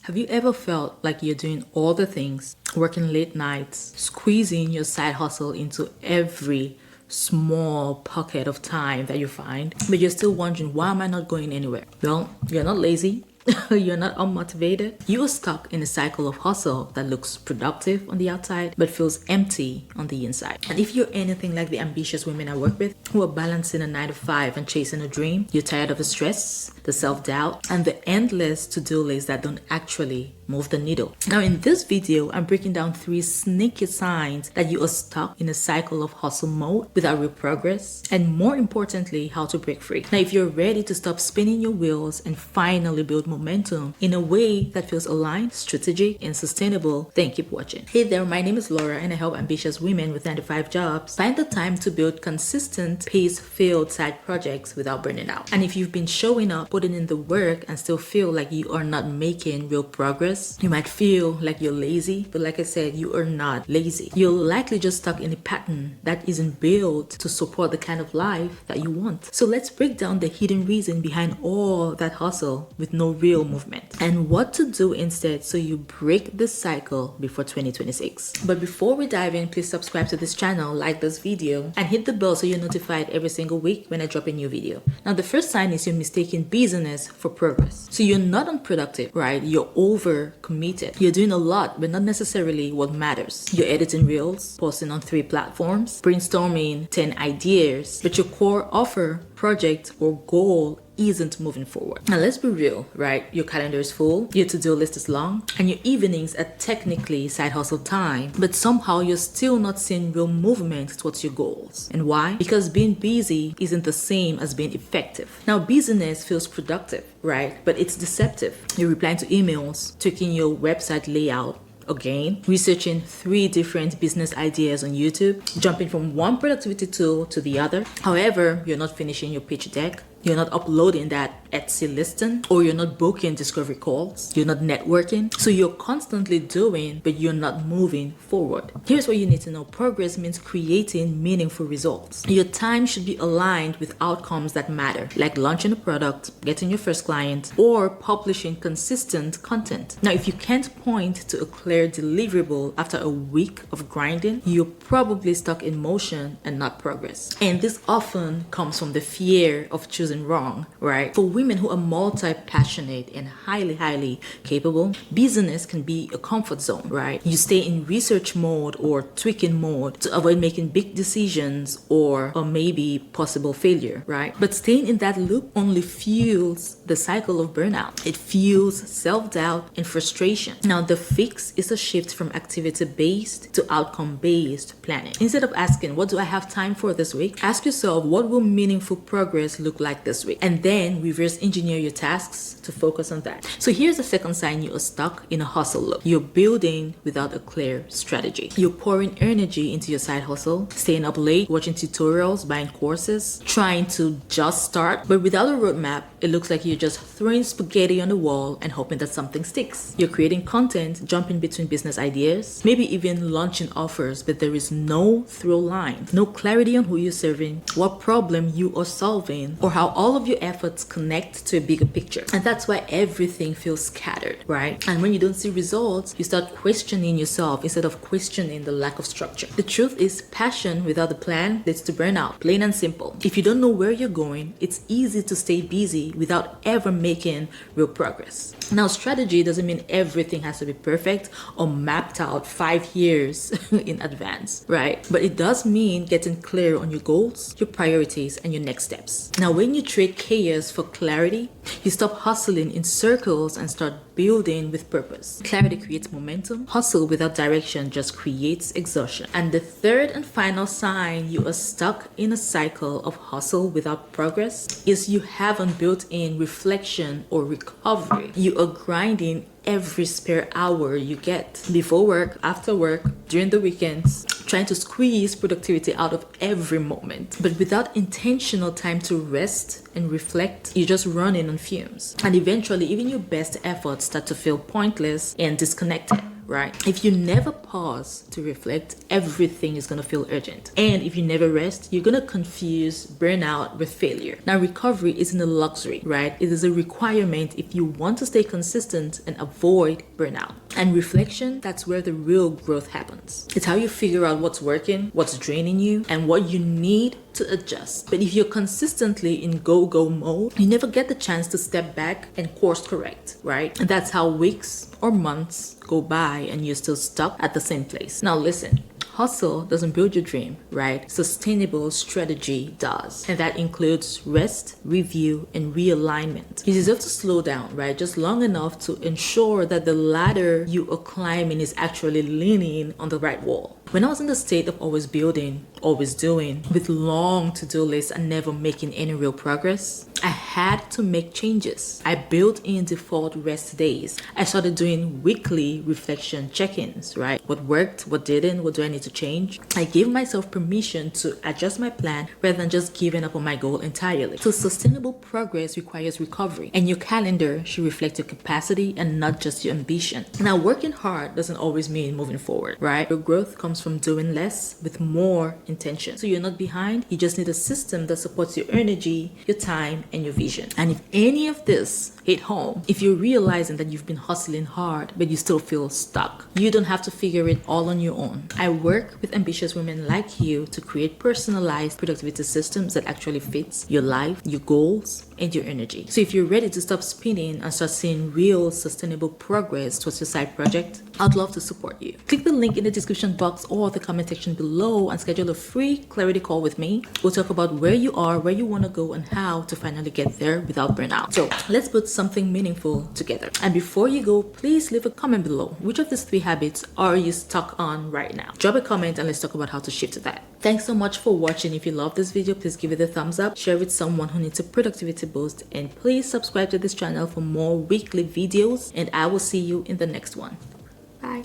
Have you ever felt like you're doing all the things, working late nights, squeezing your side hustle into every small pocket of time that you find, but you're still wondering, why am I not going anywhere? Well, you're not lazy. You're not unmotivated. You are stuck in a cycle of hustle that looks productive on the outside but feels empty on the inside. And if you're anything like the ambitious women I work with who are balancing a 9 to 5 and chasing a dream, you're tired of the stress, the self-doubt, and the endless to-do lists that don't actually move the needle. Now in this video, I'm breaking down 3 sneaky signs that you are stuck in a cycle of hustle mode without real progress, and more importantly, how to break free. Now if you're ready to stop spinning your wheels and finally build momentum in a way that feels aligned, strategic, and sustainable, then keep watching. Hey there, my name is Laura and I help ambitious women with 9 to 5 jobs find the time to build consistent, pace-filled side projects without burning out. And if you've been showing up, putting in the work, and still feel like you are not making real progress, you might feel like you're lazy, but like I said, you are not lazy. You're likely just stuck in a pattern that isn't built to support the kind of life that you want. So let's break down the hidden reason behind all that hustle with no real movement and what to do instead so you break this cycle before 2026. But before we dive in, please subscribe to this channel, like this video, and hit the bell so you're notified every single week when I drop a new video. Now the first sign is you're mistaking busyness for progress. So you're not unproductive, right? You're over committed. You're doing a lot, but not necessarily what matters. You're editing reels, posting on 3 platforms, brainstorming 10 ideas, but your core offer, project, or goal isn't moving forward. Now let's be real, right? Your calendar is full, your to-do list is long, and your evenings are technically side hustle time, but somehow you're still not seeing real movement towards your goals. And why? Because being busy isn't the same as being effective. Now busyness feels productive, right? But it's deceptive. You're replying to emails, tweaking your website layout, again, researching 3 different business ideas on YouTube, jumping from one productivity tool to the other. However, you're not finishing your pitch deck, you're not uploading that Etsy listing, or you're not booking discovery calls, you're not networking. So you're constantly doing, but you're not moving forward. Here's what you need to know. Progress means creating meaningful results. Your time should be aligned with outcomes that matter, like launching a product, getting your first client, or publishing consistent content. Now, if you can't point to a clear deliverable after a week of grinding, you're probably stuck in motion and not progress. And this often comes from the fear of choosing wrong, right? For women who are multi-passionate and highly capable, busyness can be a comfort zone, right? You stay in research mode or tweaking mode to avoid making big decisions or maybe possible failure, right? But staying in that loop only fuels the cycle of burnout. It fuels self-doubt and frustration. Now, the fix is a shift from activity-based to outcome-based planning. Instead of asking, what do I have time for this week? Ask yourself, what will meaningful progress look like this week? And then reverse engineer your tasks to focus on that. So here's the second sign you are stuck in a hustle loop. You're building without a clear strategy. You're pouring energy into your side hustle, staying up late, watching tutorials, buying courses, trying to just start, but without a roadmap, it looks like you're just throwing spaghetti on the wall and hoping that something sticks. You're creating content, jumping between business ideas, maybe even launching offers, but there is no through line, no clarity on who you're serving, what problem you are solving, or how all of your efforts connect to a bigger picture. And that's why everything feels scattered, right? And when you don't see results, you start questioning yourself instead of questioning the lack of structure. The truth is, passion without a plan leads to burnout, plain and simple. If you don't know where you're going, it's easy to stay busy without ever making real progress. Now, strategy doesn't mean everything has to be perfect or mapped out 5 years in advance, right? But it does mean getting clear on your goals, your priorities, and your next steps. Now, when you trade chaos for clarity, you stop hustling in circles and start building with purpose. Clarity creates momentum. Hustle without direction just creates exhaustion. And the third and final sign you are stuck in a cycle of hustle without progress is you haven't built in reflection or recovery. You are grinding every spare hour you get, before work, after work, during the weekends, trying to squeeze productivity out of every moment. But without intentional time to rest and reflect, you're just running on fumes. And eventually, even your best efforts start to feel pointless and disconnected. right? If you never pause to reflect, everything is going to feel urgent. And if you never rest, you're going to confuse burnout with failure. Now, recovery isn't a luxury, right? It is a requirement if you want to stay consistent and avoid burnout. And reflection, that's where the real growth happens. It's how you figure out what's working, what's draining you, and what you need to adjust. But if you're consistently in go mode, you never get the chance to step back and course correct, right? And that's how weeks or months go by and you're still stuck at the same place. Now listen, hustle doesn't build your dream, right? Sustainable strategy does. And that includes rest, review, and realignment. You deserve to slow down, right? Just long enough to ensure that the ladder you are climbing is actually leaning on the right wall. When I was in the state of always building, always doing, with long to-do lists and never making any real progress, I had to make changes. I built in default rest days. I started doing weekly reflection check-ins, right? What worked, what didn't, what do I need to change? I gave myself permission to adjust my plan rather than just giving up on my goal entirely. So sustainable progress requires recovery, and your calendar should reflect your capacity and not just your ambition. Now, working hard doesn't always mean moving forward, right? Your growth comes from doing less with more intention. So you're not behind, you just need a system that supports your energy, your time, and your vision. And if any of this hit home, if you're realizing that you've been hustling hard but you still feel stuck, you don't have to figure it all on your own. I work with ambitious women like you to create personalized productivity systems that actually fits your life, your goals, and your energy. So if you're ready to stop spinning and start seeing real sustainable progress towards your side project, I'd love to support you. Click the link in the description box or the comment section below and schedule a free clarity call with me. We'll talk about where you are, where you want to go, and how to finally get there without burnout. So let's put something meaningful together. And before you go, please leave a comment below. Which of these 3 habits are you stuck on right now? Drop a comment and let's talk about how to shift to that. Thanks so much for watching. If you love this video, please give it a thumbs up, share with someone who needs a productivity boost, and please subscribe to this channel for more weekly videos, and I will see you in the next one. Bye.